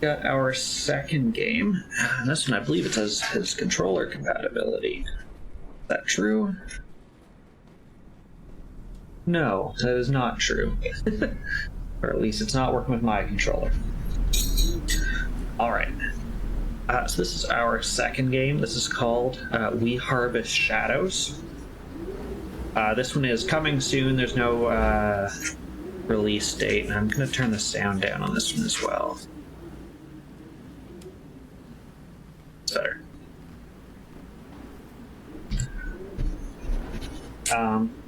Got our second game. And this one, I believe it says his controller compatibility. Is that true? No, that is not true. Or at least it's not working with my controller. Alright. So this is our second game. This is called We Harvest Shadows. This one is coming soon. There's no release date. And I'm going to turn the sound down on this one as well. It's better.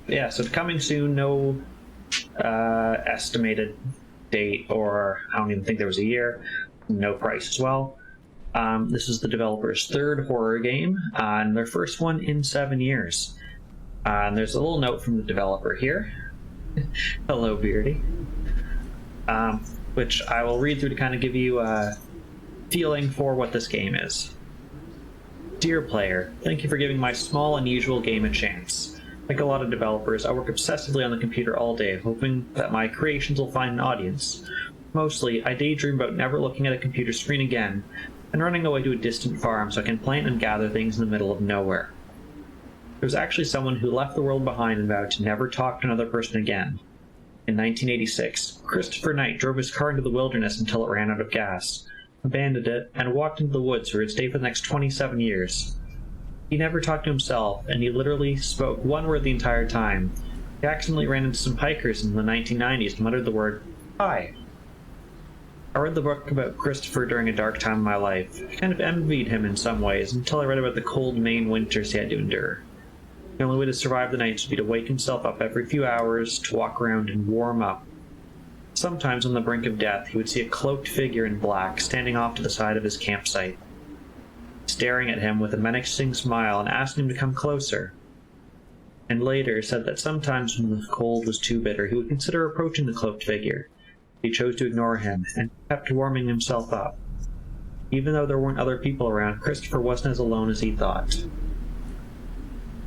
Yeah, so coming soon, no estimated date, or I don't even think there was a year, no price as well. This is the developer's third horror game, and their first one in 7 years. And there's a little note from the developer here. Hello, Beardy. Which I will read through to kind of give you a feeling for what this game is. Dear player, thank you for giving my small, unusual game a chance. Like a lot of developers, I work obsessively on the computer all day, hoping that my creations will find an audience. Mostly, I daydream about never looking at a computer screen again, and running away to a distant farm so I can plant and gather things in the middle of nowhere. There was actually someone who left the world behind and vowed to never talk to another person again. In 1986, Christopher Knight drove his car into the wilderness until it ran out of gas, abandoned it, and walked into the woods where he'd stay for the next 27 years. He never talked to himself, and he literally spoke one word the entire time. He accidentally ran into some hikers in the 1990s and muttered the word, "Hi." I read the book about Christopher during a dark time in my life. I kind of envied him in some ways, until I read about the cold Maine winters he had to endure. The only way to survive the nights would be to wake himself up every few hours, to walk around and warm up. Sometimes on the brink of death, he would see a cloaked figure in black standing off to the side of his campsite, staring at him with a menacing smile and asking him to come closer. And later said that sometimes when the cold was too bitter, he would consider approaching the cloaked figure. He chose to ignore him, and kept warming himself up. Even though there weren't other people around, Christopher wasn't as alone as he thought.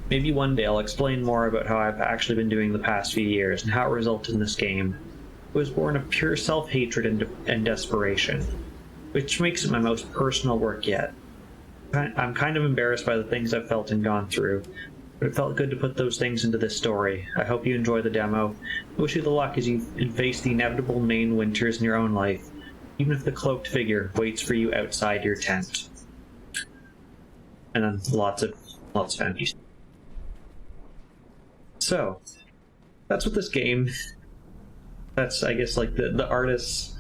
Maybe one day I'll explain more about how I've actually been doing the past few years, and how it resulted in this game. It was born of pure self-hatred and desperation, which makes it my most personal work yet. I'm kind of embarrassed by the things I've felt and gone through, but it felt good to put those things into this story. I hope you enjoy the demo. I wish you the luck as you face the inevitable Maine winters in your own life, even if the cloaked figure waits for you outside your tent. And then lots of fantasy. So, that's what this game. That's, I guess, like the artist's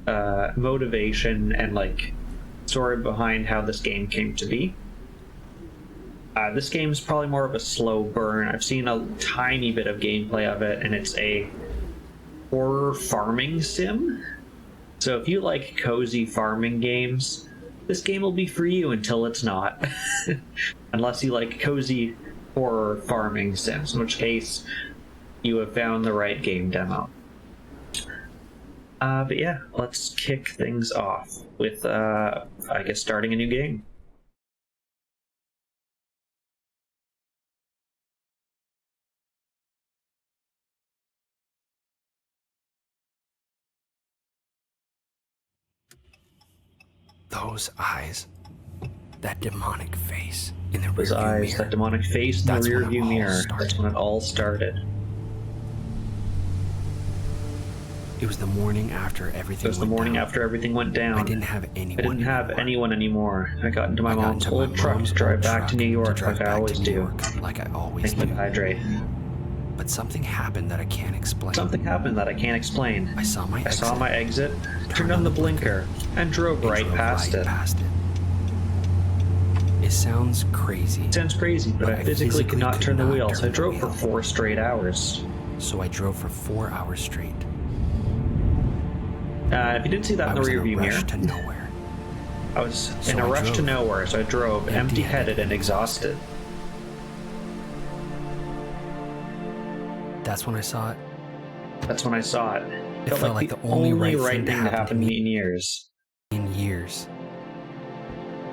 motivation and like story behind how this game came to be. This game is probably more of a slow burn. I've seen a tiny bit of gameplay of it, and it's a horror farming sim. So if you like cozy farming games, this game will be for you until it's not. Unless you like cozy horror farming sims, in which case you have found the right game demo. But yeah, let's kick things off with, I guess, starting a new game. Those eyes, that demonic face in the Those rearview eyes, mirror. that demonic face in the rearview mirror. That's when it all started. It was the morning after everything It was the morning after everything went down. I didn't have anyone anymore. I got into my mom's old truck to drive back to New York like I always do. Like I always Thank do. you, Hydrate. But something happened that I can't explain. Something happened that I can't explain. I saw my exit, turned on the blinker, and drove right past it. It sounds crazy. It sounds crazy, but I physically could not turn the wheel, so I drove for 4 straight hours. So I drove for 4 hours straight. If you didn't see that in the rearview mirror, to nowhere. I was in a rush to nowhere, so I drove empty-headed and exhausted. That's when I saw it. That's when I saw it. It felt like the only right thing to happen to me in years.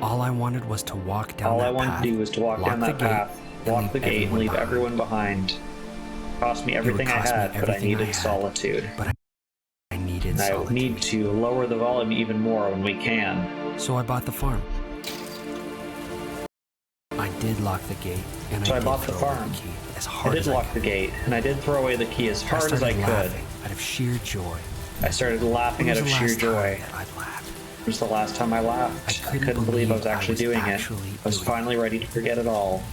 All I wanted was to walk down All that I wanted path, to do was to walk down that path, lock the gate, and leave everyone behind. It cost me everything I had, but I needed solitude. But I needed I solitude. need to lower the volume even more when we can. So I bought the farm. I did lock the gate, and So I did bought the throw away farm. the key as I hard did as lock I the could. gate, and I did throw away the key as hard as I started could. laughing out of sheer joy. I started laughing When out was of the sheer last joy. time that I'd laughed? It was the last time I laughed. I couldn't believe I was believe actually doing it. I was doing finally ready to forget it all.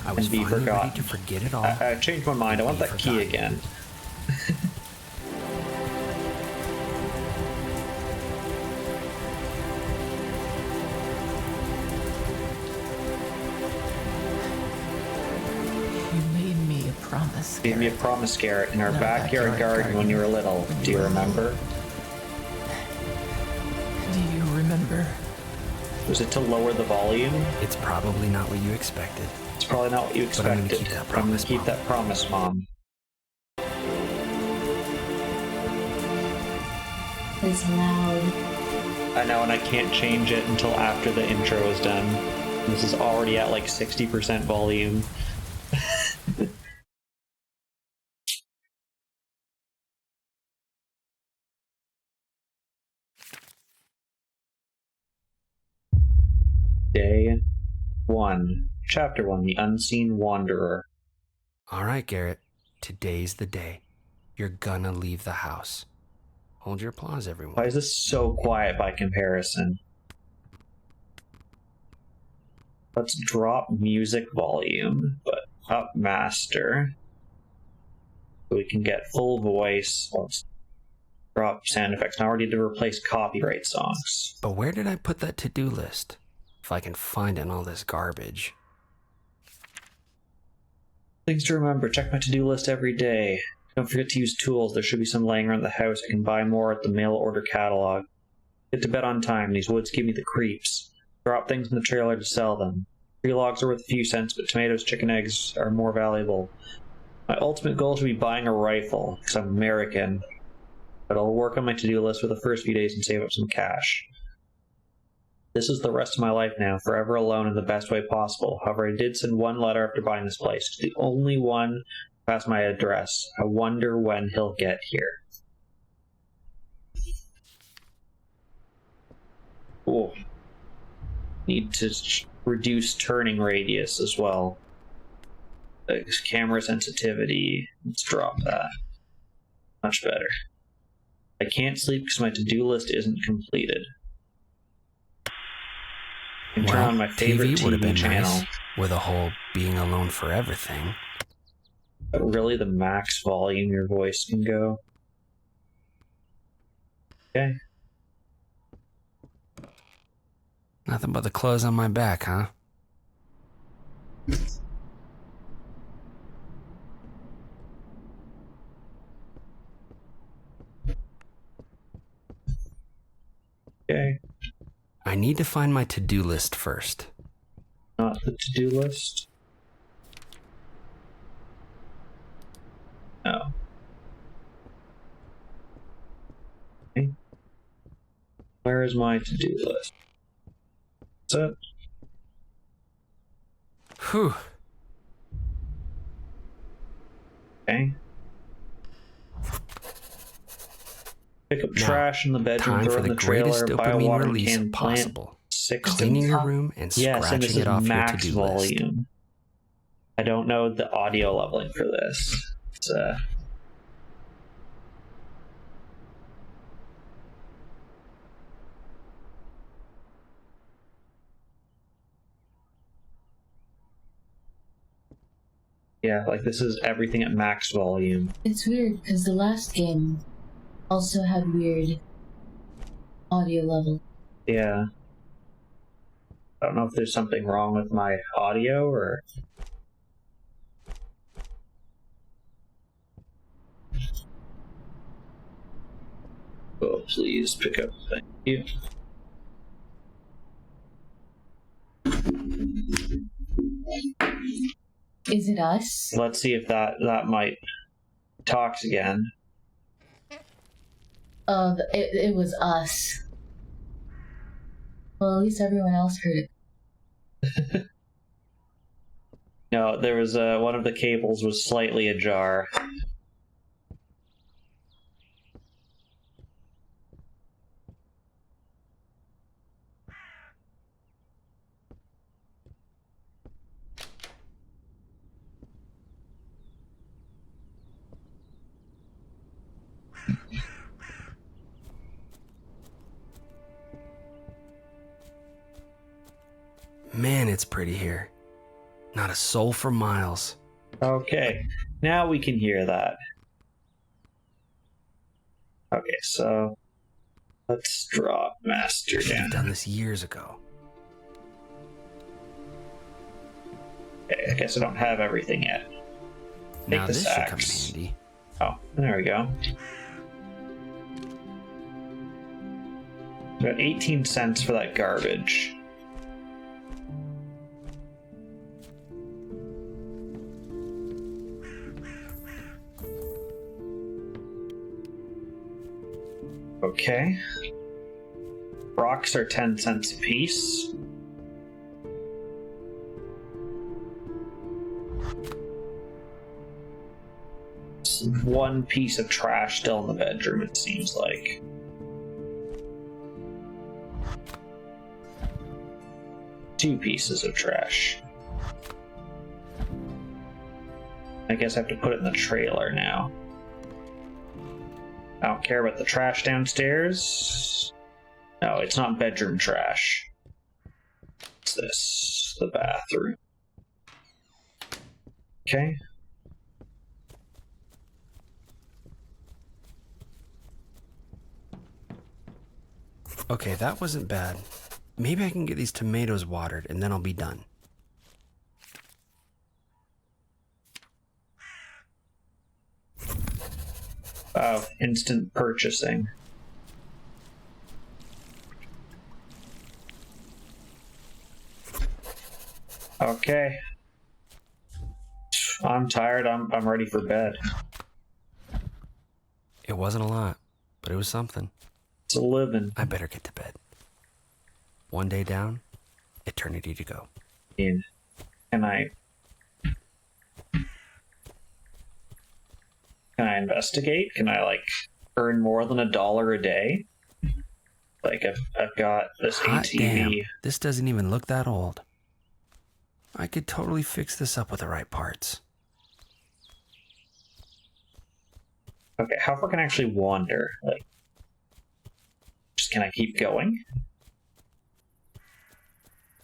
I was and be finally forgotten. ready to forget it all. I changed my mind. I want be that key forgotten. again. You made me a promise. You gave me a Garrett. promise, Garrett, in our In our backyard backyard garden when you were garden. little. When Do you you were remember? Do you remember? Was it to lower the volume? It's probably not what you expected. It's probably not what you But I'm gonna expected. keep that But I'm gonna promise, keep Mom. that promise, Mom. It's loud. I know, and I can't change it until after the intro is done. This is already at like 60% volume. Day 1. Chapter 1. The Unseen Wanderer. All right, Garrett. Today's the day. You're gonna leave the house. Hold your applause, everyone. Why is this so quiet by comparison? Let's drop music volume, but up master. So we can get full voice. Let's drop sound effects. Now I already did replace copyright songs. But where did I put that to-do list? If I can find it in all this garbage. Things to remember. Check my to-do list every day. Don't forget to use tools. There should be some laying around the house. I can buy more at the mail order catalog. Get to bed on time. These woods give me the creeps. Drop things in the trailer to sell them. Tree logs are worth a few cents, but tomatoes, chicken eggs are more valuable. My ultimate goal should be buying a rifle, because I'm American. But I'll work on my to-do list for the first few days and save up some cash. This is the rest of my life now, forever alone in the best way possible. However, I did send one letter after buying this place. It's the only one past my address. I wonder when he'll get here. Cool. Need to reduce turning radius as well. Camera sensitivity. Let's drop that. Much better. I can't sleep because my to-do list isn't completed. I can turn on my favorite TV would have TV been channel. nice with a whole being alone forever thing. But really, the max volume your voice can go. Okay. Nothing but the clothes on my back, huh? Okay. I need to find my to-do list first. Not the to-do list. No. Okay. Where is my to-do list? That's it. Whew. Okay. Pick up Now, trash in the bedroom, Time throw for in the the trailer, greatest buy a dopamine watering release can, plant possible. 6 Cleaning your room and Yes, and this scratching is it off your max to-do list. volume. I don't know the audio leveling for this. It's yeah, like this is everything at max volume. It's weird because the last game also had weird audio level. Yeah. I don't know if there's something wrong with my audio or. Oh, please pick up. Thank you. Is it us? Let's see if that might talks again. It was us. Well, at least everyone else heard it. No, there was one of the cables was slightly ajar. Man, it's pretty here. Not a soul for miles. Okay, now we can hear that. Okay, so let's drop master Should have down. done this years ago. Okay, I guess I don't have everything yet. Now the this should come in sacks. handy. Oh, there we go. Got 18 cents for that garbage. Okay. Rocks are 10 cents a piece. It's one piece of trash still in the bedroom, it seems like. Two pieces of trash. I guess I have to put it in the trailer now. I don't care about the trash downstairs. No, it's not bedroom trash. What's this? The bathroom. Okay. Okay, that wasn't bad. Maybe I can get these tomatoes watered and then I'll be done. Instant purchasing. Okay. I'm tired. I'm ready for bed. It wasn't a lot, but it was something. It's a living. I better get to bed. One day down, eternity to go. Can I investigate? Can I like earn more than $1 a day? Like I've got this Hot ATV. damn, this doesn't even look that old. I could totally fix this up with the right parts. Okay, how far can I actually wander? Like, just can I keep going?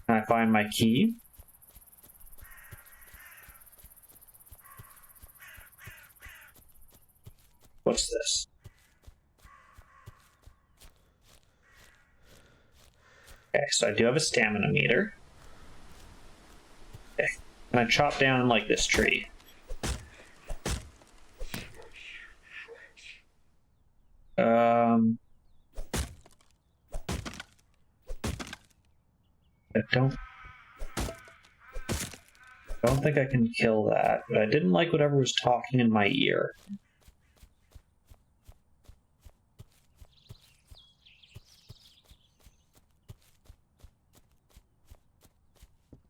Can I find my key? What's this? Okay, so I do have a stamina meter. Okay, can I chop down like this tree? I don't think I can kill that, but I didn't like whatever was talking in my ear.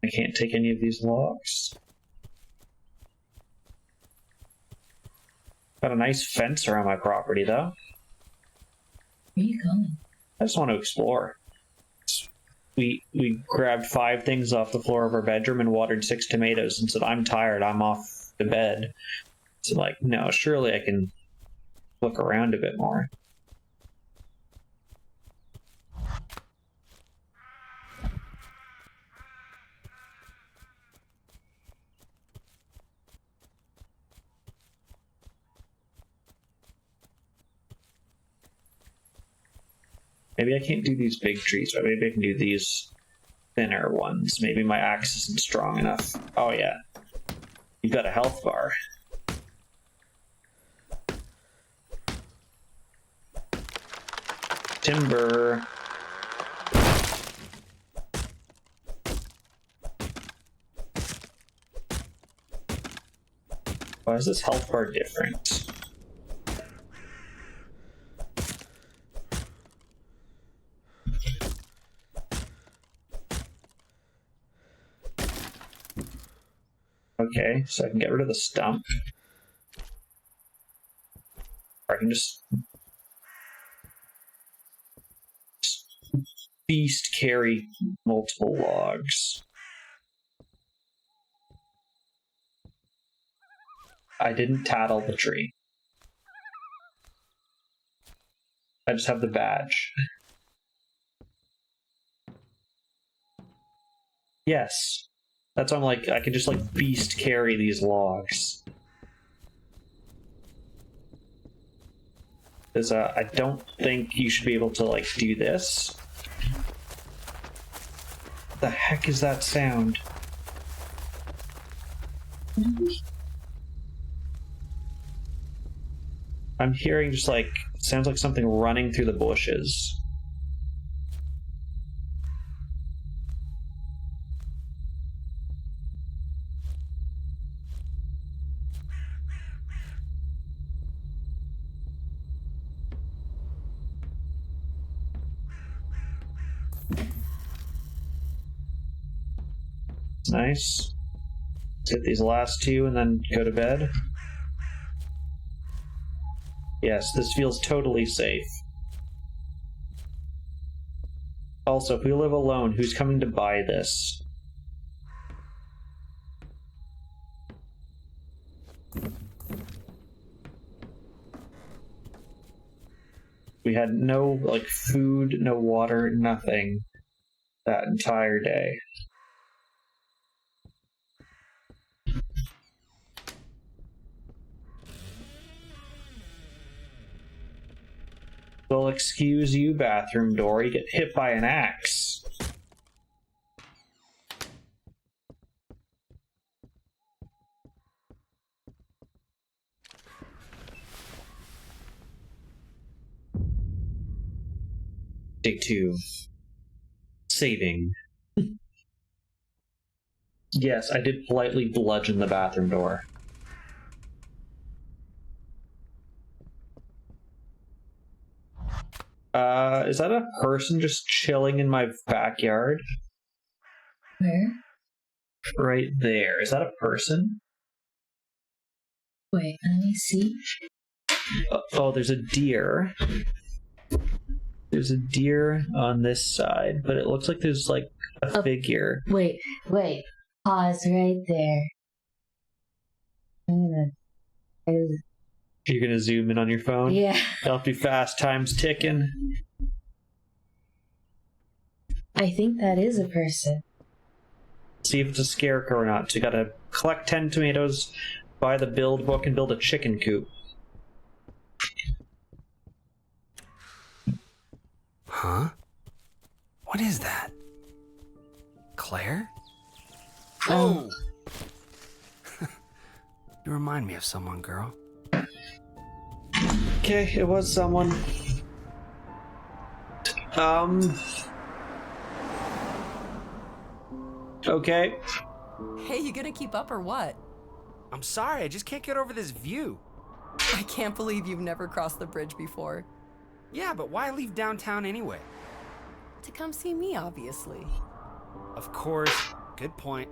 I can't take any of these logs. Got a nice fence around my property, though. Where are you going? I just want to explore. We grabbed 5 things off the floor of our bedroom and watered 6 tomatoes and said, I'm tired, I'm off to bed. So like, no, surely I can look around a bit more. Maybe I can't do these big trees, but maybe I can do these thinner ones. Maybe my axe isn't strong enough. Oh yeah. You've got a health bar. Timber. Why is this health bar different? Okay, so I can get rid of the stump. Or I can just beast carry multiple logs. I didn't tattle the tree. I just have the badge. Yes. That's why I'm like, I could just like beast carry these logs. Because I don't think you should be able to like do this. The heck is that sound? I'm hearing just like, sounds like something running through the bushes. Nice. Let's hit these last two and then go to bed. Yes, this feels totally safe. Also, if we live alone, who's coming to buy this? We had no, like, food, no water, nothing that entire day. Well, excuse you, bathroom door. You get hit by an axe. Day 2. Saving. Yes, I did politely bludgeon the bathroom door. Is that a person just chilling in my backyard? Where? Right there. Is that a person? Wait, let me see. Oh, there's a deer. There's a deer on this side, but it looks like there's like a figure. Wait. Pause right there. You're gonna zoom in on your phone? Yeah. That'll be fast, time's ticking. I think that is a person. See if it's a scarecrow or not. So you gotta collect 10 tomatoes, buy the build book, and build a chicken coop. Huh? What is that? Claire? Oh. You remind me of someone, girl. Okay, it was someone. Okay. Hey, you gonna keep up or what? I'm sorry, I just can't get over this view. I can't believe you've never crossed the bridge before. Yeah, but why leave downtown anyway? To come see me, obviously. Of course. Good point.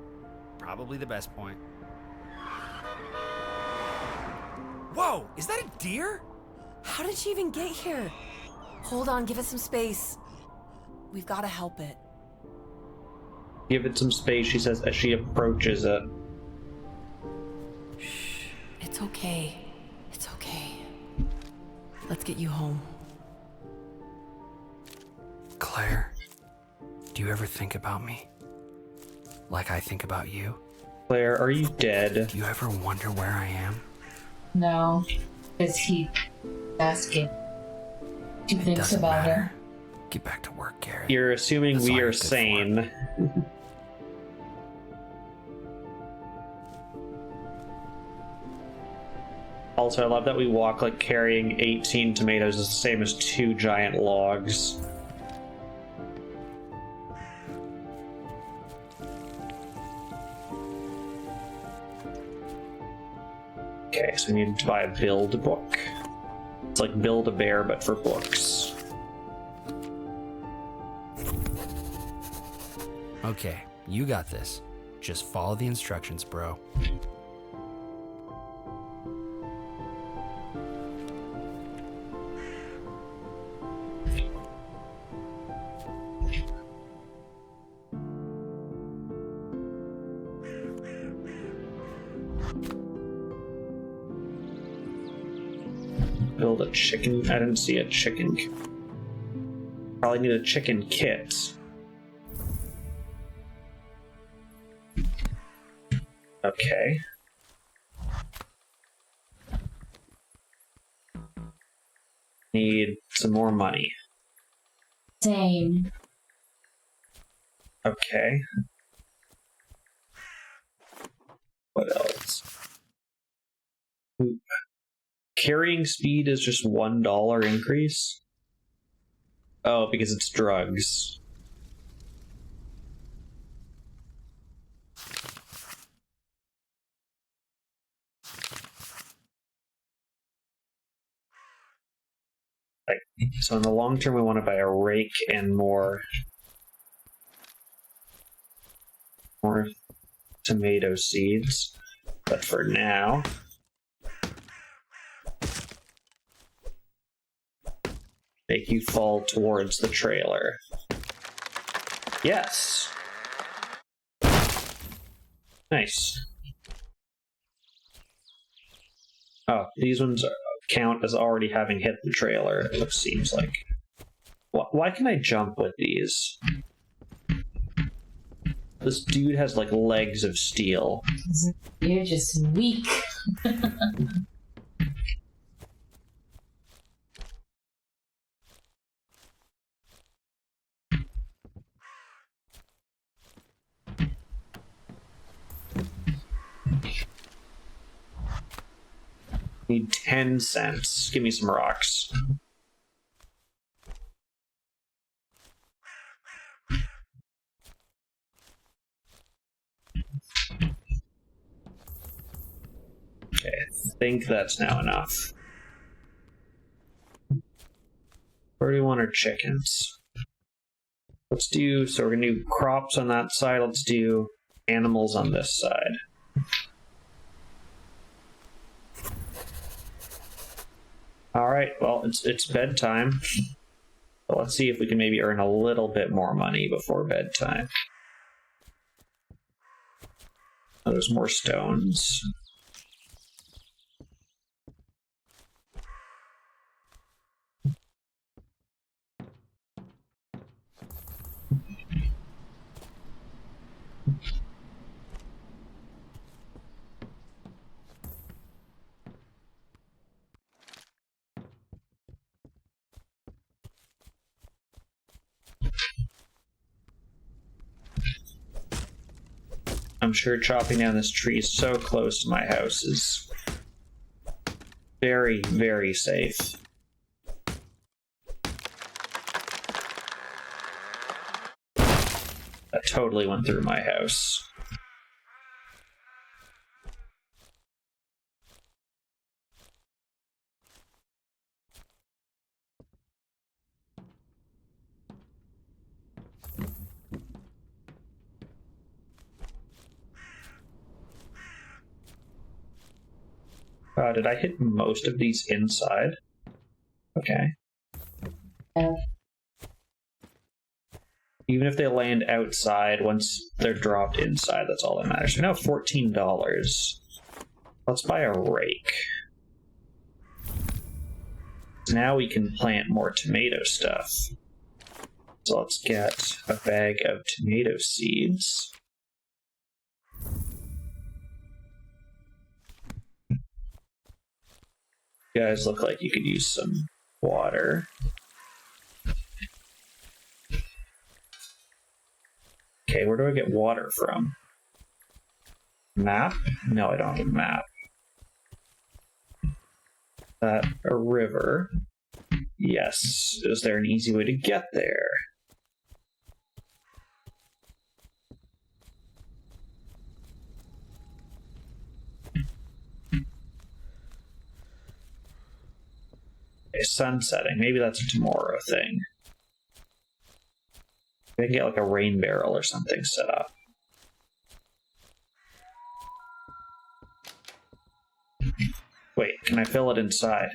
Probably the best point. Whoa, is that a deer? How did she even get here? Hold on, give it some space. We've gotta help it. Give it some space, she says as she approaches it. Shh. It's okay. It's okay. Let's get you home. Claire, do you ever think about me? Like I think about you? Claire, are you dead? Do you ever wonder where I am? No. Because he asking. He thinks Doesn't about matter. her. Get back to work, Garrett. You're assuming That's all we you're are good for. sane. Also, I love that we walk like carrying 18 tomatoes is the same as 2 giant logs. Okay, so we need to buy a build book. It's like Build-A-Bear, but for books. Okay, you got this. Just follow the instructions, bro. Build a chicken. I didn't see a chicken. Probably need a chicken kit. Okay. Need some more money. Same. Okay. What else? Ooh. Carrying speed is just $1 increase? Oh, because it's drugs. Like, so in the long term, we want to buy a rake and more tomato seeds. But for now, make you fall towards the trailer. Yes. Nice. Oh, these ones count as already having hit the trailer, it seems like. Why can I jump with these? This dude has like legs of steel. You're just weak. Need 10 cents. Give me some rocks. Okay, I think that's now enough. Where do we want our chickens? Let's do, so we're gonna do crops on that side, let's do animals on this side. Alright, well, it's bedtime. But let's see if we can maybe earn a little bit more money before bedtime. Oh, there's more stones. I'm sure chopping down this tree so close to my house is very, very safe. That totally went through my house. Did I hit most of these inside? Okay. Even if they land outside, once they're dropped inside, that's all that matters. So now $14. Let's buy a rake. Now we can plant more tomato stuff. So let's get a bag of tomato seeds. You guys look like you could use some water. Okay, where do I get water from? Map? No, I don't have a map. A river. Yes. Is there an easy way to get there? Okay, sun setting. Maybe that's a tomorrow thing. I can get like a rain barrel or something set up. Wait, can I fill it inside?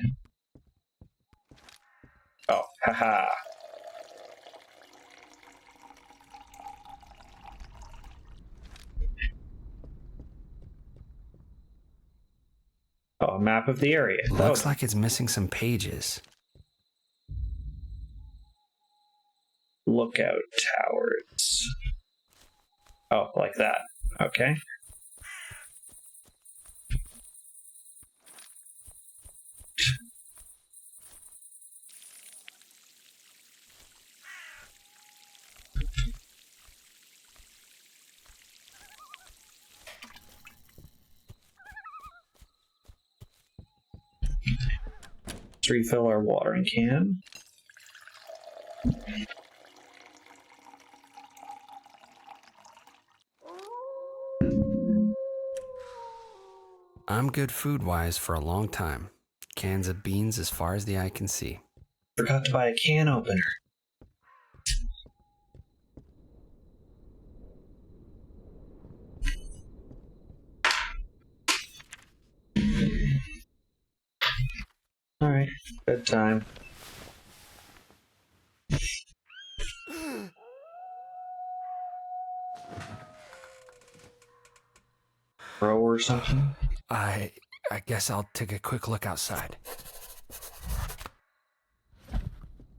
Oh, haha. Oh, a map of the area. Looks like it's missing some pages. Lookout towers. Oh, like that. Okay. Let's refill our watering can. I'm good food-wise for a long time. Cans of beans as far as the eye can see. Forgot to buy a can opener. Alright, bedtime. Row or something? I guess I'll take a quick look outside.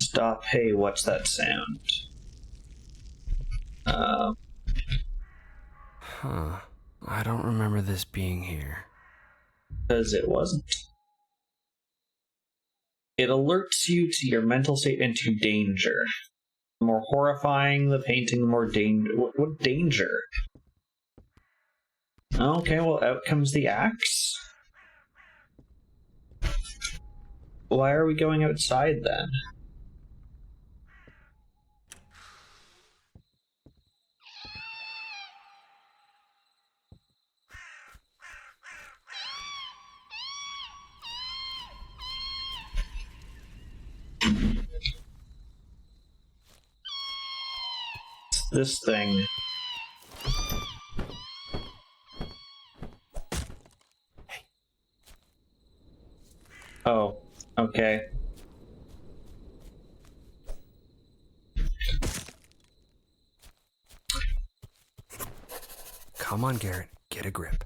Stop. Hey, what's that sound? Huh. I don't remember this being here. Because it wasn't. It alerts you to your mental state and to danger. The more horrifying the painting, the more danger. What danger? Okay, well, out comes the axe. Why are we going outside then? This thing. Oh, okay. Come on, Garrett. Get a grip.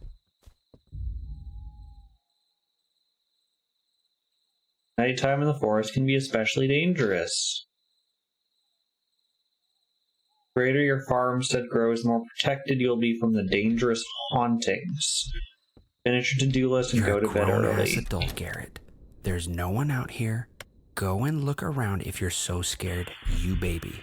Nighttime in the forest can be especially dangerous. The greater your farmstead grows, the more protected you'll be from the dangerous hauntings. Finish your to-do list and You're go to a bed grown-ass early. adult, Garrett. There's no one out here. Go and look around if you're so scared, you baby.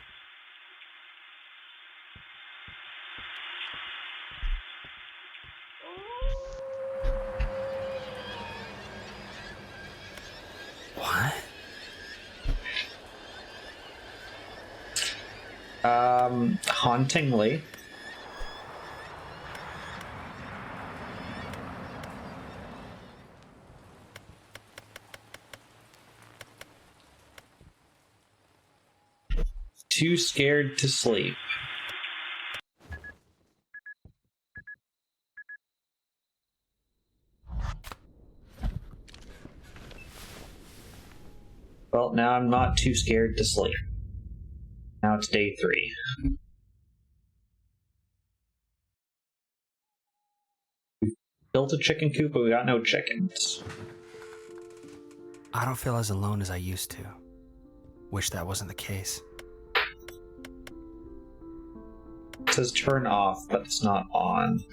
What? Hauntingly. Too scared to sleep. Well, now I'm not too scared to sleep. Now it's day 3. We built a chicken coop, but we got no chickens. I don't feel as alone as I used to. Wish that wasn't the case. It says turn off, but it's not on.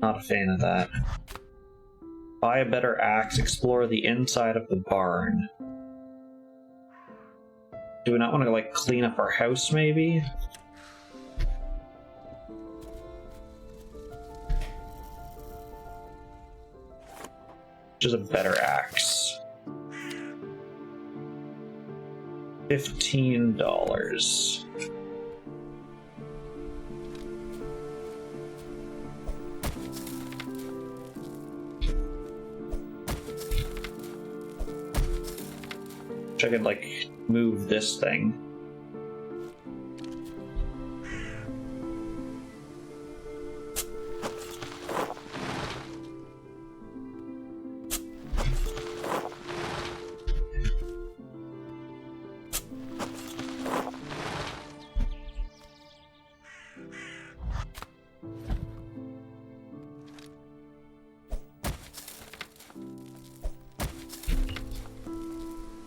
Not a fan of that. Buy a better axe, explore the inside of the barn. Do we not want to, like, clean up our house, maybe? Which is a better axe. $15. I could, like, move this thing.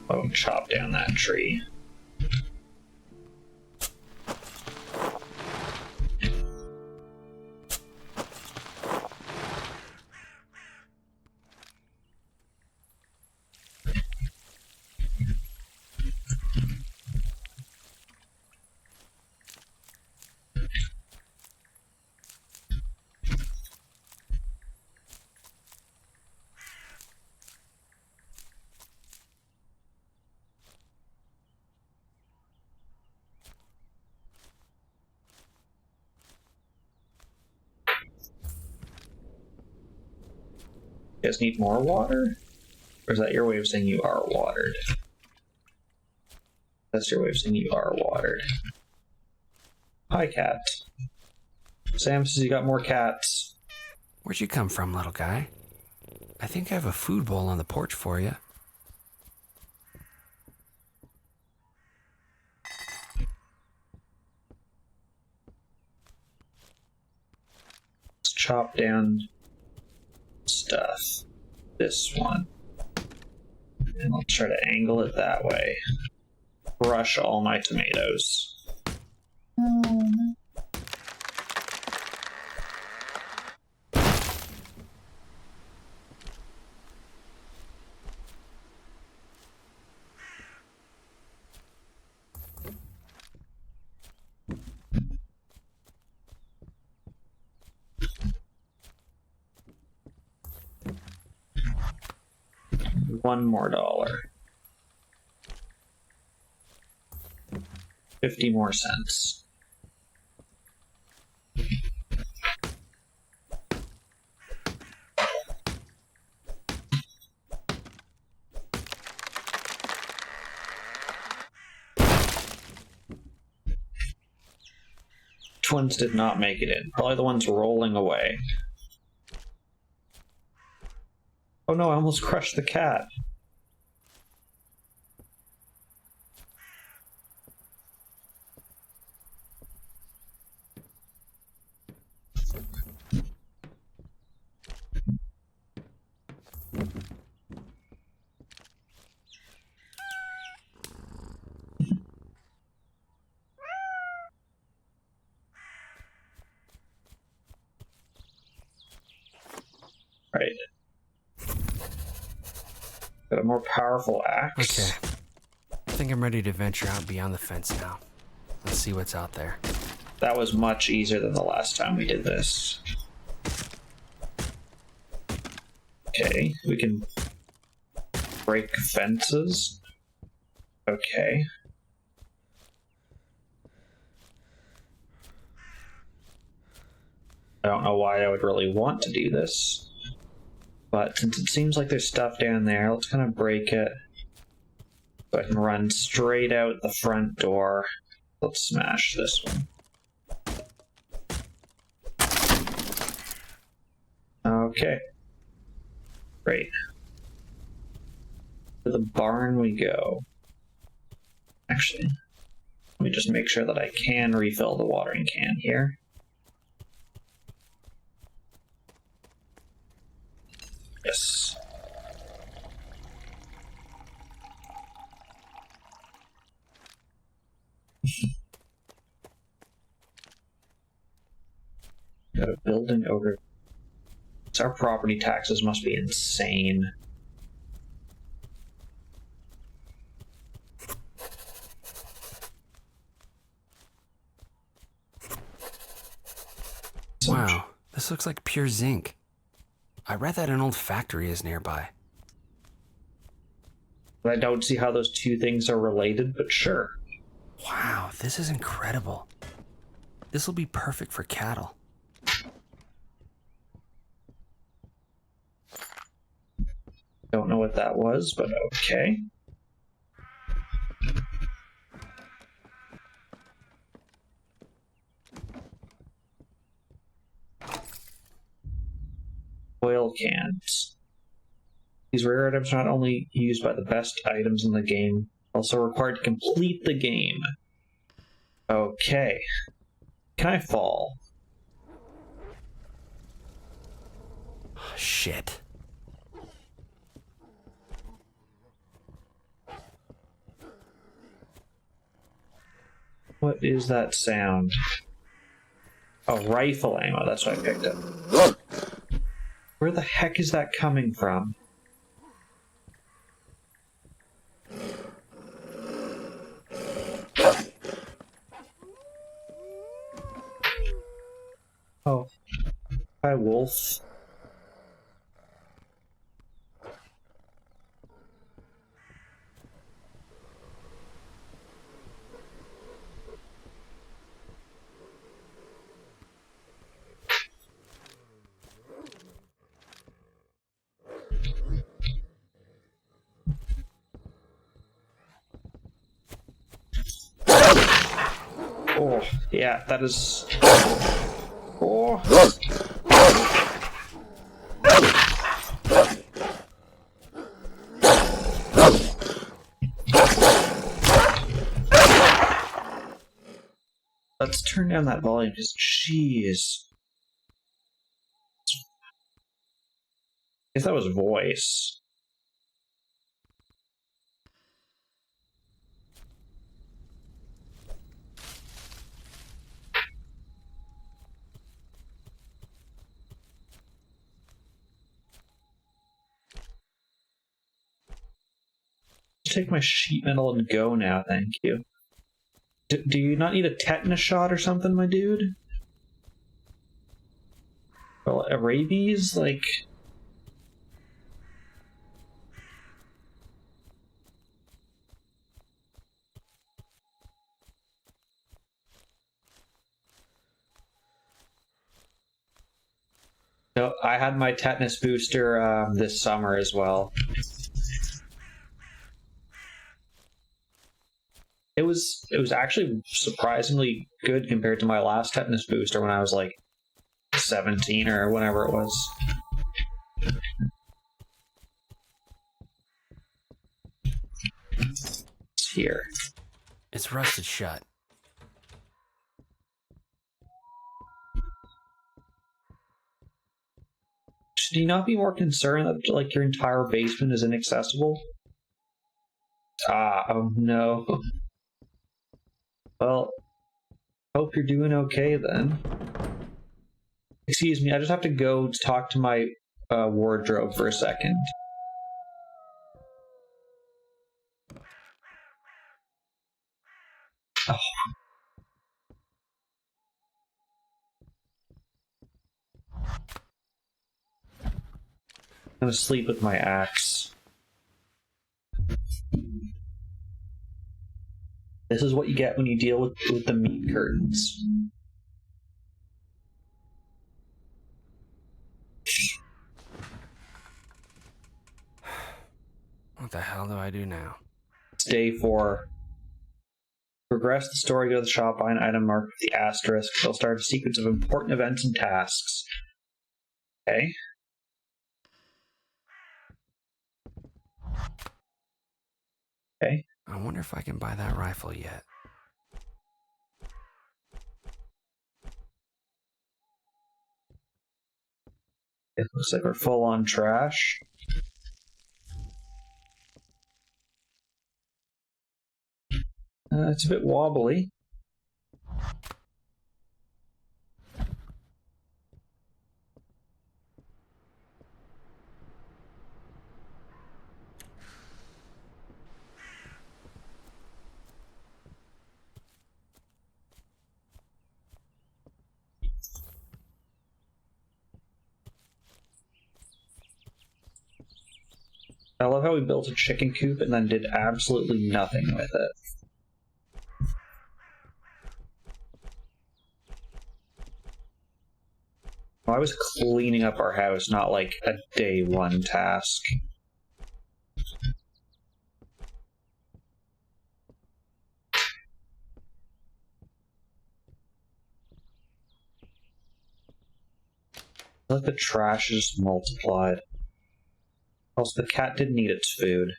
Oh, chop down that tree. You guys need more water? Or is that your way of saying you are watered? That's your way of saying you are watered. Hi, cat. Sam says you got more cats. Where'd you come from, little guy? I think I have a food bowl on the porch for you. Let's chop down stuff. This one. And I'll try to angle it that way. Crush all my tomatoes. $1 more. 50 more cents. Twins did not make it in. Probably the ones rolling away. Oh no, I almost crushed the cat. Right. Got a more powerful axe. Okay. I think I'm ready to venture out beyond the fence now. Let's see what's out there. That was much easier than the last time we did this. Okay, we can break fences. Okay. I don't know why I would really want to do this. But since it seems like there's stuff down there, let's kind of break it. So I can run straight out the front door. Let's smash this one. Okay. Great. To the barn we go. Actually, let me just make sure that I can refill the watering can here. Yes. Got a building over. So our property taxes must be insane. Wow, this looks like pure zinc. I read that an old factory is nearby. I don't see how those two things are related, but sure. Wow, this is incredible. This will be perfect for cattle. Don't know what that was, but okay. Oil cans. These rare items are not only used by the best items in the game, also required to complete the game. Okay. Can I fall? Shit. What is that sound? Oh, rifle ammo. That's what I picked up. Where the heck is that coming from? Oh. Hi, wolf. Yeah, that is... Oh. Let's turn down that volume, because jeez. I guess that was voice. Take my sheet metal and go now, thank you. Do you not need a tetanus shot or something, my dude? Well, a rabies? Like... No, I had my tetanus booster this summer as well. It was actually surprisingly good compared to my last tetanus booster when I was like 17 or whenever it was. It's here. It's rusted shut. Should you not be more concerned that like your entire basement is inaccessible? Ah, oh no. Well, hope you're doing okay then. Excuse me, I just have to go talk to my wardrobe for a second. Oh. I'm gonna sleep with my axe. This is what you get when you deal with the meat curtains. What the hell do I do now? It's day 4. Progress the story, go to the shop, buy an item marked with the asterisk. They'll start a sequence of important events and tasks. Okay. Okay. I wonder if I can buy that rifle yet. It looks like we're full on trash. It's a bit wobbly. I love how we built a chicken coop and then did absolutely nothing with it. I was cleaning up our house, not like a day 1 task. I like the trash is multiplied. Also, the cat didn't eat its food.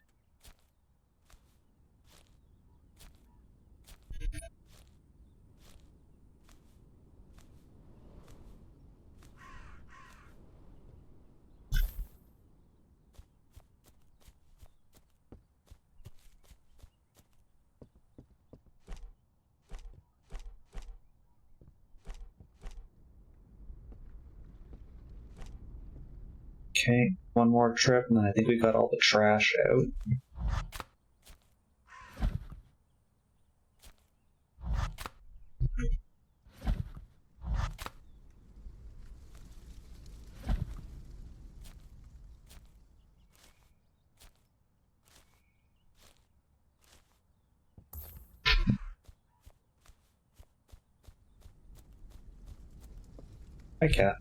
Okay, one more trip, and then I think we got all the trash out. Hi, cat.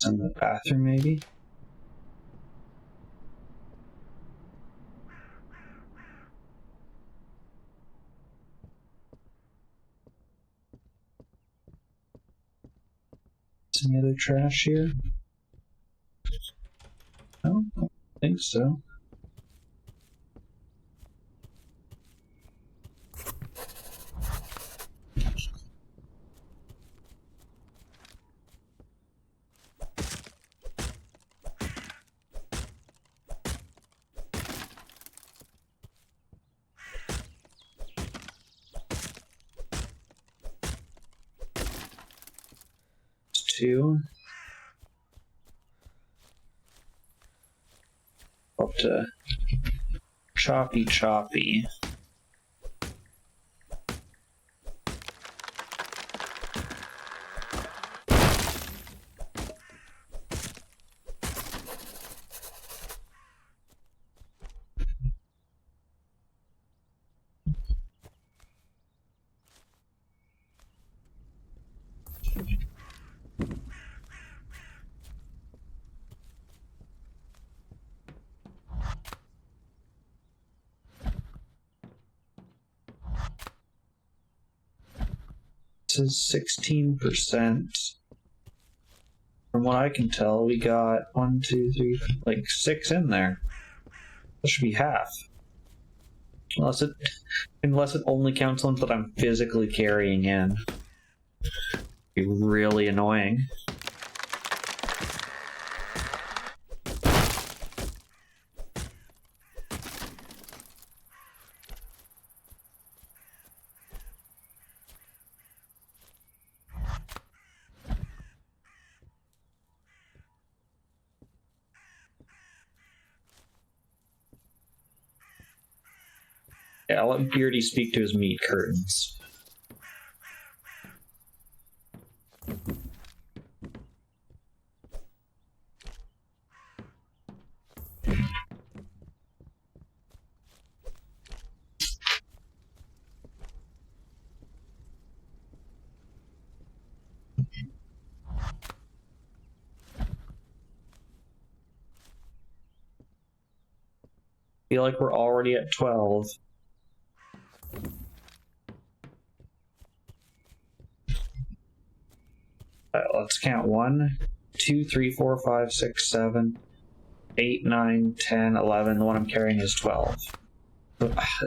in the bathroom, maybe? Any other trash here? No, I don't think so. Two. Up to choppy. This is 16%. From what I can tell, we got 1, 2, 3, like 6 in there. That should be half. Unless it only counts ones that I'm physically carrying in. Be really annoying. Yeah, I'll let Beardy speak to his meat curtains. Feel like we're already at 12. Let's count 1, 2, 3, 4, 5, 6, 7, 8, 9, 10, 11. The one I'm carrying is 12.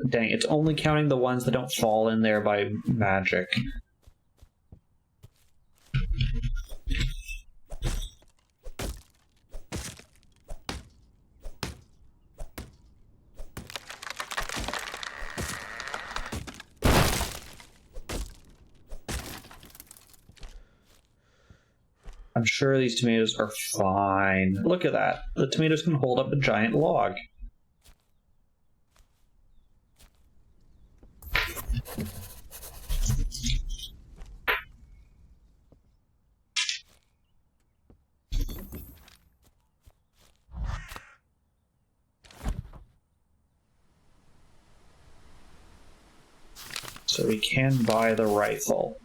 Dang, it's only counting the ones that don't fall in there by magic. I'm sure these tomatoes are fine. Look at that. The tomatoes can hold up a giant log. So we can buy the rifle.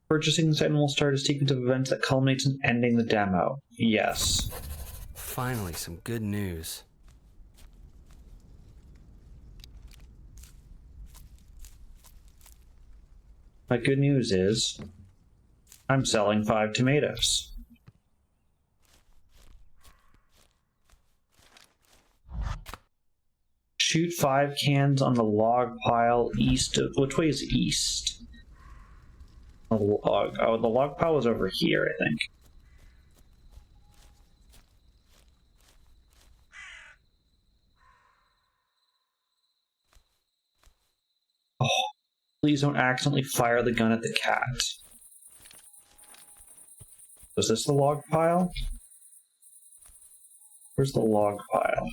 Purchasing this item will start a sequence of events that culminates in ending the demo. Yes. Finally, some good news. My good news is, I'm selling 5 tomatoes. Shoot 5 cans on the log pile east of... Which way is east? The log pile was over here, I think. Oh, please don't accidentally fire the gun at the cat. Was this the log pile? Where's the log pile?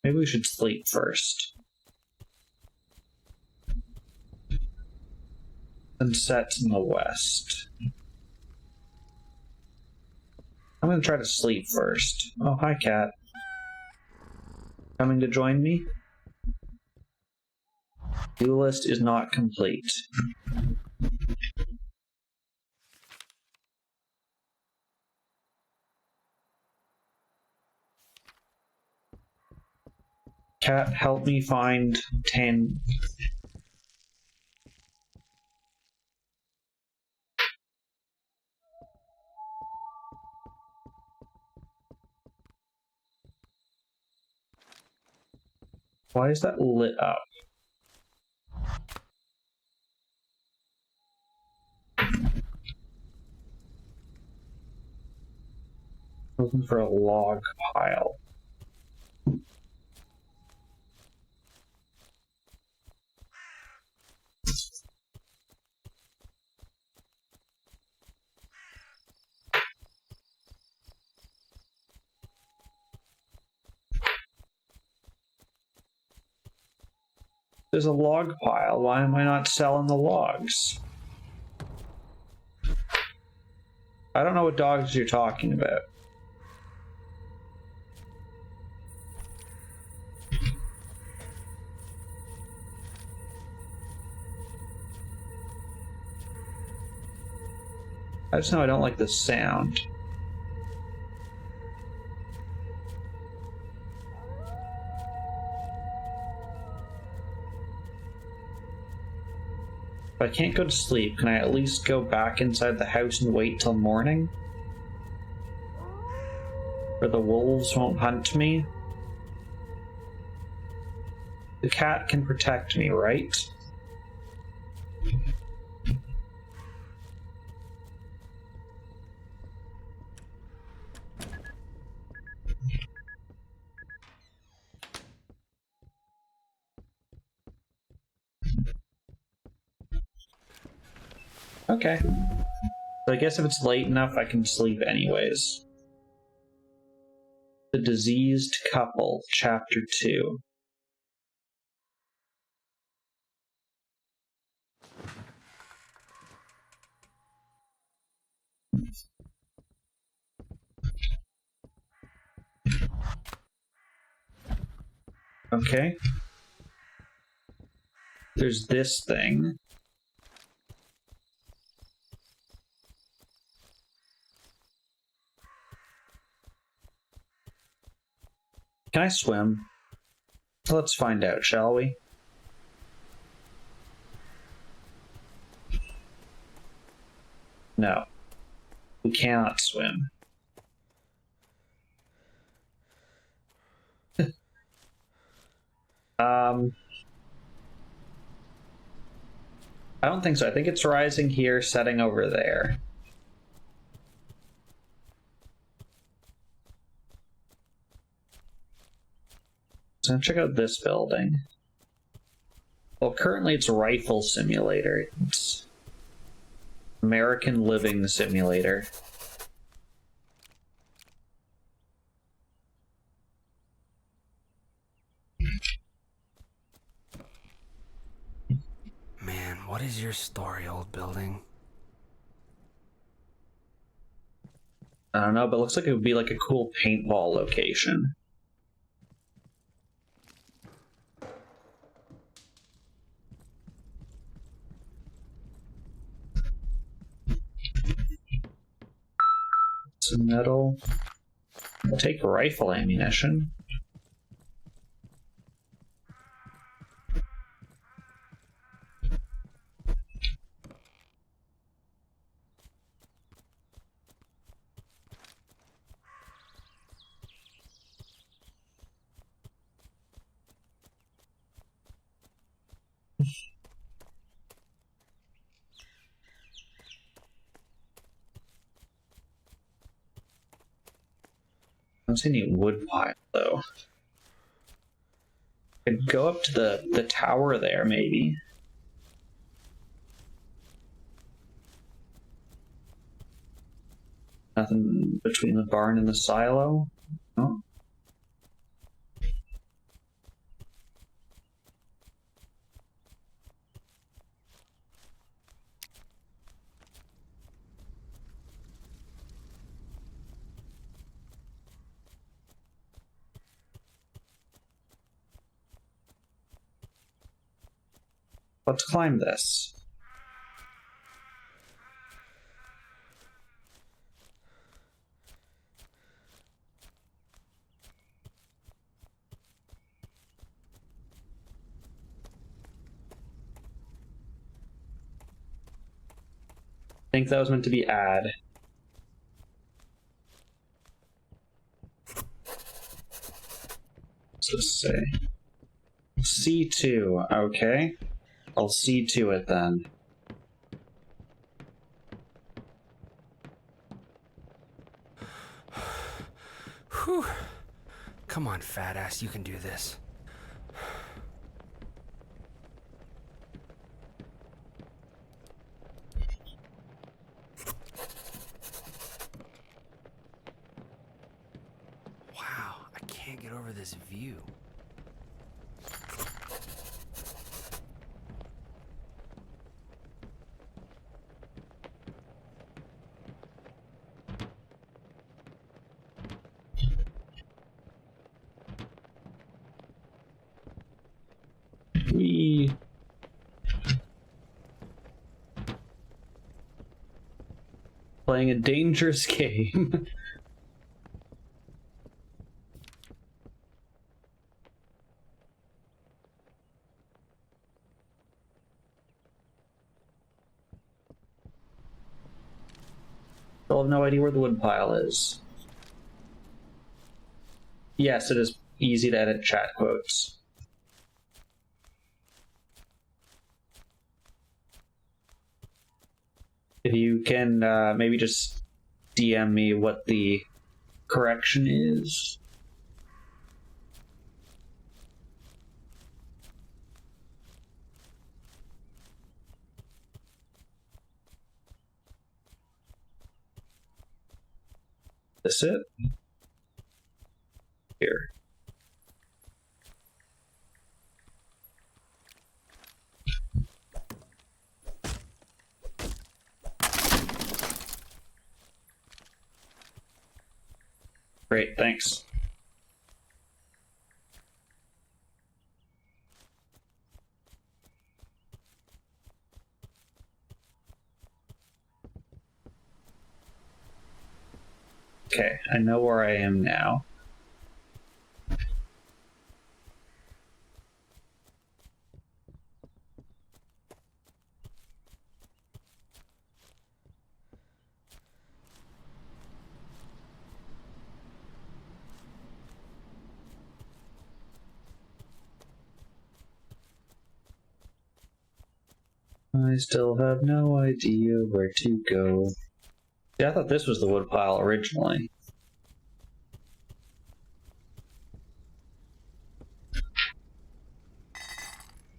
Maybe we should sleep first. Sunset's in the west. I'm gonna try to sleep first. Oh, hi, cat. Coming to join me? Duelist is not complete. Cat, help me find 10. Why is that lit up? Looking for a log pile. There's a log pile. Why am I not selling the logs? I don't know what dogs you're talking about. I just know I don't like the sound. If I can't go to sleep, can I at least go back inside the house and wait till morning? Or the wolves won't hunt me? The cat can protect me, right? Okay. So I guess if it's late enough, I can sleep anyways. The Diseased Couple, Chapter 2. Okay. There's this thing. Can I swim? Let's find out, shall we? No. We cannot swim. I don't think so. I think it's rising here, setting over there. So check out this building. Well, currently it's Rifle Simulator. It's American Living Simulator. Man, what is your story, old building? I don't know, but it looks like it would be like a cool paintball location. Some metal. I'll take rifle ammunition. I don't see any wood pile though. Could go up to the tower there, maybe. Nothing between the barn and the silo? No? Let's climb this. I think that was meant to be add. What's this say? C2, okay. I'll C2 it then. Whew. Come on, fat ass, you can do this. Wow, I can't get over this view. Whee! Playing a dangerous game. Still have no idea where the woodpile is. Yes, it is easy to edit chat quotes. If you can maybe just DM me what the correction is. This it? Here. Great, thanks. Okay, I know where I am now. I still have no idea where to go. Yeah, I thought this was the woodpile originally.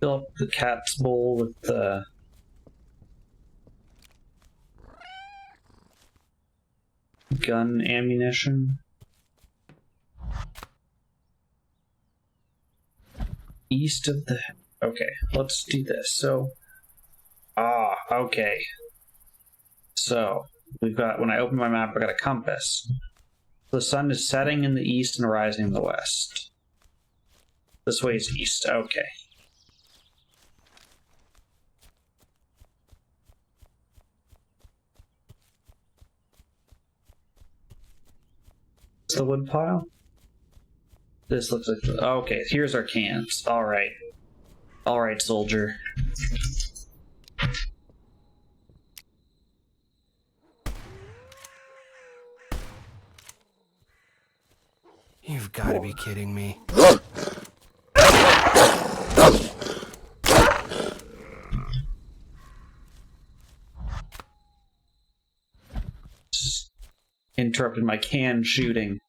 Fill up the cat's bowl with the gun ammunition. East of the... Okay, let's do this. So... okay. So, we've got... When I open my map, I got a compass. The sun is setting in the east and rising in the west. This way is east. Okay. The wood pile? This looks like the, okay, here's our cans. Alright. Alright, soldier. You've got to be kidding me. Just interrupted my can shooting.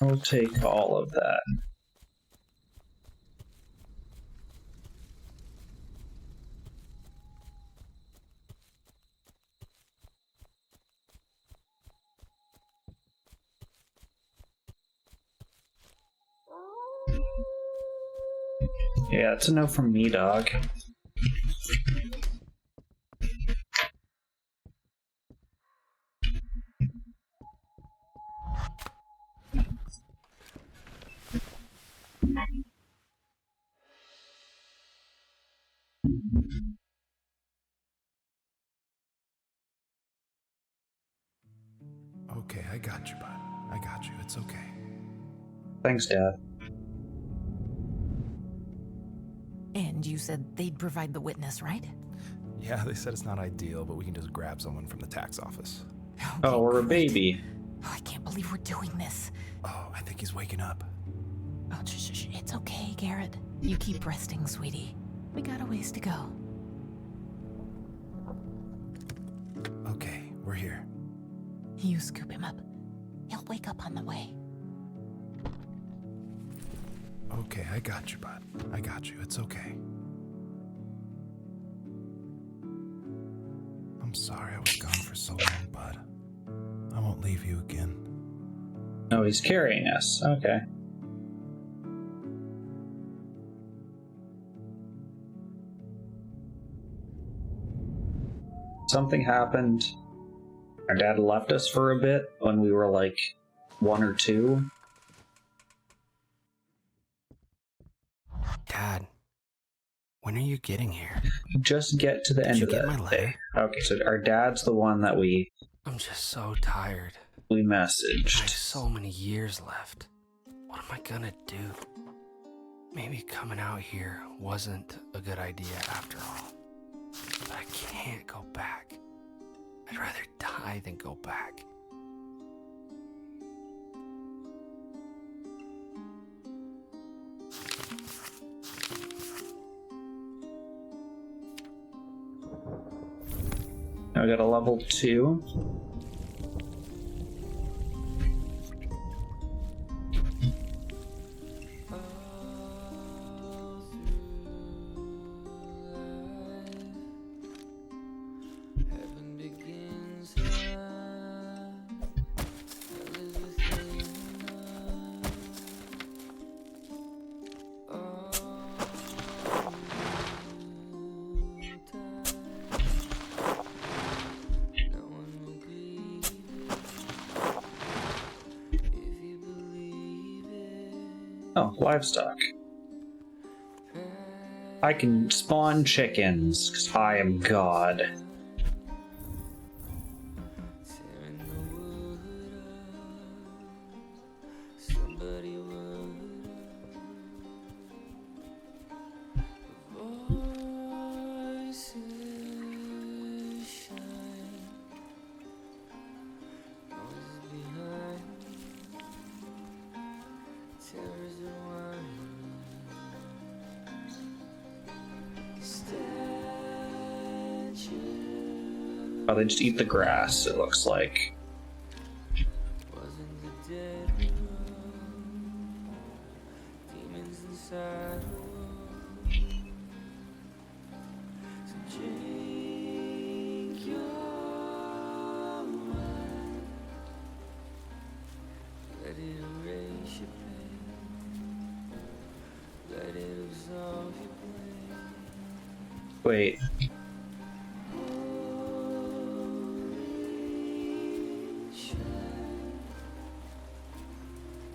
I'll take all of that. Yeah, it's a no from me, dog. Okay, I got you, bud. I got you. It's okay. Thanks, Dad. And you said they'd provide the witness, right? Yeah, they said it's not ideal, but we can just grab someone from the tax office. Oh, Okay, we're a great. baby. Oh, I can't believe we're doing this. Oh, I think he's waking up. Oh, shh. It's okay, Garrett. You keep resting, sweetie. We got a ways to go. Okay, we're here. You scoop him up. He'll wake up on the way. Okay, I got you, bud. I got you. It's okay. I'm sorry I was gone for so long, bud. I won't leave you again. Oh, he's carrying us. Okay. Something happened. Our dad left us for a bit when we were like 1 or 2. Dad, when are you getting here? Just get to the end you of get that my day. letter? Okay, so our dad's the one that we I'm just so tired. I have messaged. so many years left. What am I gonna do? Maybe coming out here wasn't a good idea after all. But I can't go back. I'd rather die than go back. Now we got a level 2. Oh, livestock. I can spawn chickens, because I am God. Oh, they just eat the grass, it looks like. Wait.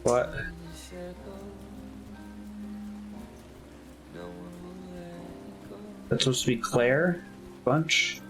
What? That's supposed to be Claire? Bunch?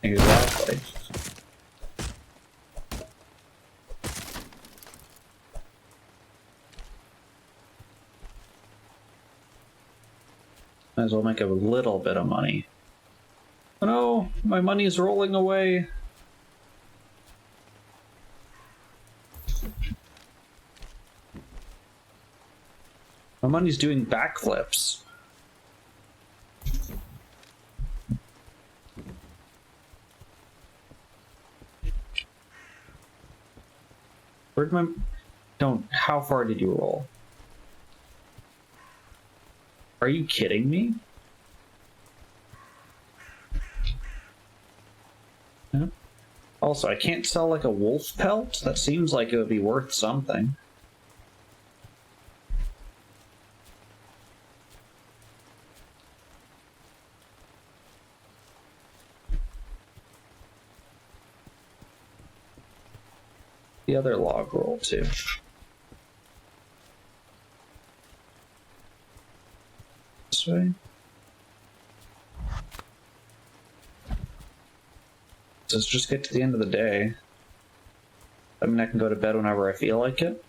Exactly. Might as well make a little bit of money. Oh no, my money's rolling away. My money's doing backflips. Where'd my... Don't... How far did you roll? Are you kidding me? Yeah. Also, I can't sell like a wolf pelt? That seems like it would be worth something. The other log roll too. This way. Let's just get to the end of the day. I mean, I can go to bed whenever I feel like it.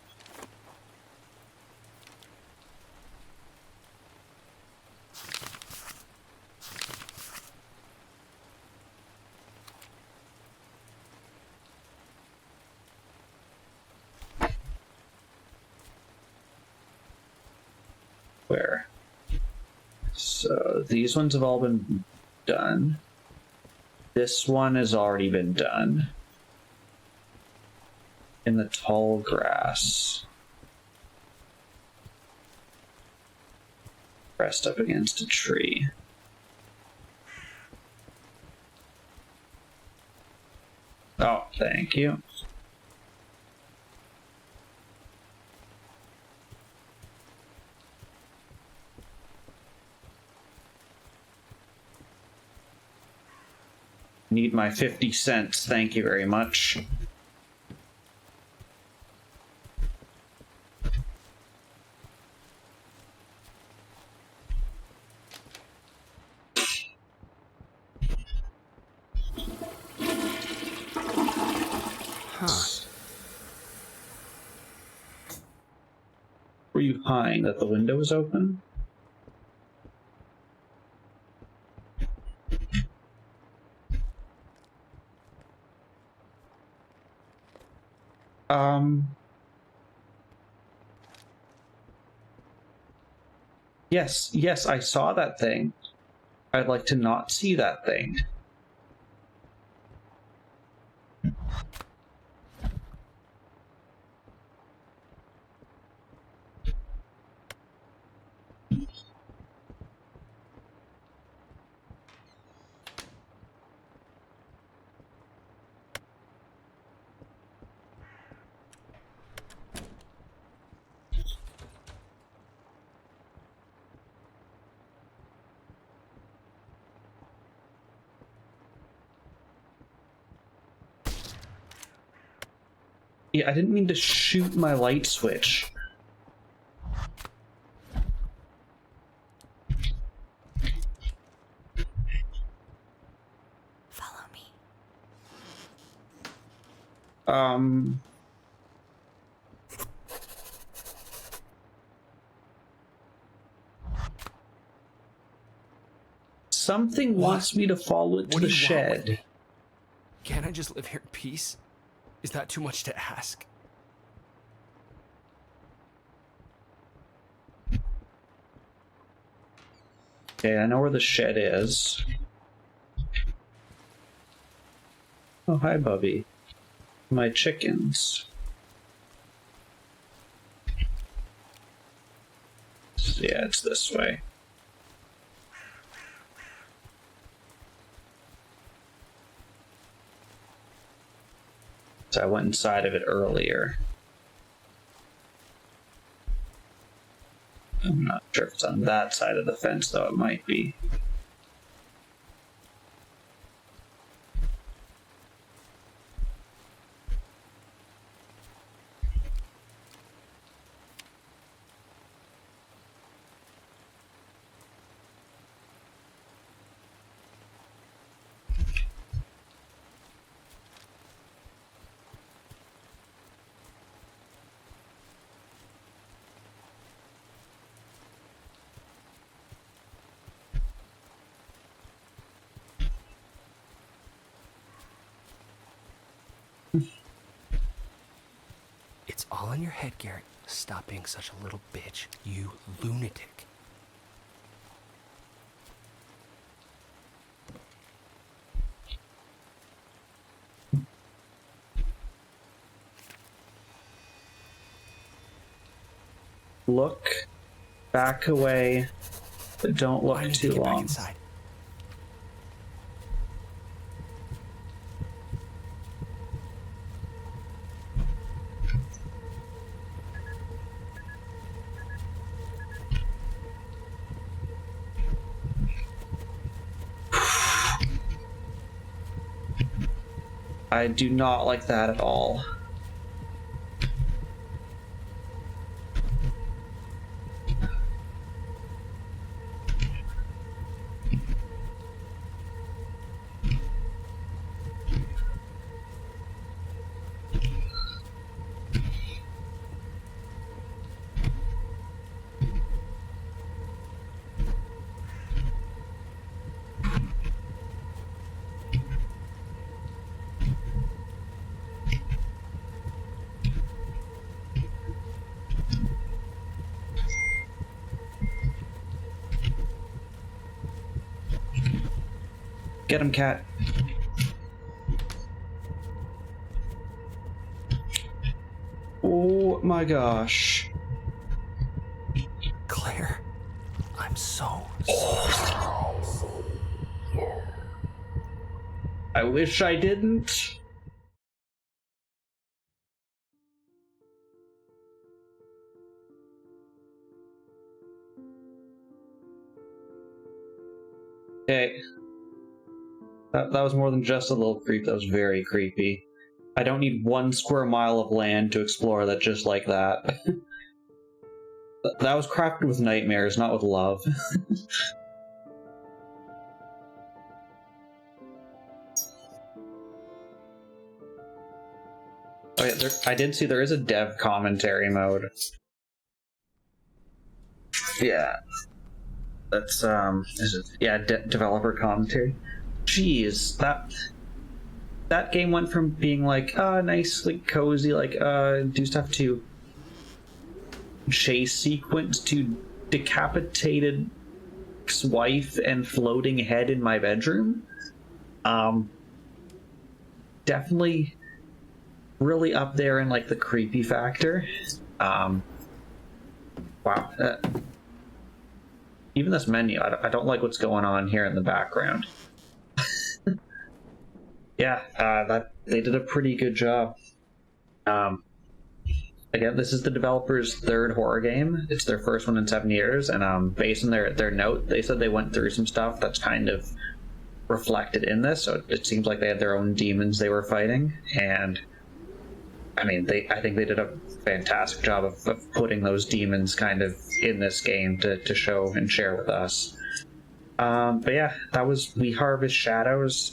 Where? So these ones have all been done. This one has already been done. In the tall grass. Pressed up against a tree. Oh, thank you. Need my 50 cents, thank you very much. Huh. Were you pine that the window was open? Yes, I saw that thing. I'd like to not see that thing. Yeah, I didn't mean to shoot my light switch. Follow me. Something wants me to follow it to What do the you want with shed. me? Can't I just live here in peace? Is that too much to ask? Okay, I know where the shed is. Oh, hi, Bubby. My chickens. Yeah, it's this way. So I went inside of it earlier. I'm not sure if it's on that side of the fence, though it might be. all in your head, Garrett. Stop being such a little bitch, you lunatic. Look, back away, but don't look I need too to get back long. inside. I do not like that at all. Get him, cat. Oh my gosh. Claire, I'm so I wish I didn't. Okay. That was more than just a little creep, that was very creepy. I don't need 1 square mile of land to explore that just like that. That was crafted with nightmares, not with love. Oh yeah, I did see there is a dev commentary mode. Yeah. That's, developer commentary. Jeez, that game went from being like, nice, like, cozy, like, do stuff to chase sequence to decapitated ex-wife and floating head in my bedroom. Definitely really up there in, like, the creepy factor. Wow. Even this menu, I don't like what's going on here in the background. Yeah, that they did a pretty good job. Again, this is the developer's 3rd horror game. It's their first one in 7 years, and based on their note, they said they went through some stuff that's kind of reflected in this. So it seems like they had their own demons they were fighting, and I mean, I think they did a fantastic job of putting those demons kind of in this game to show and share with us. But yeah, that was We Harvest Shadows.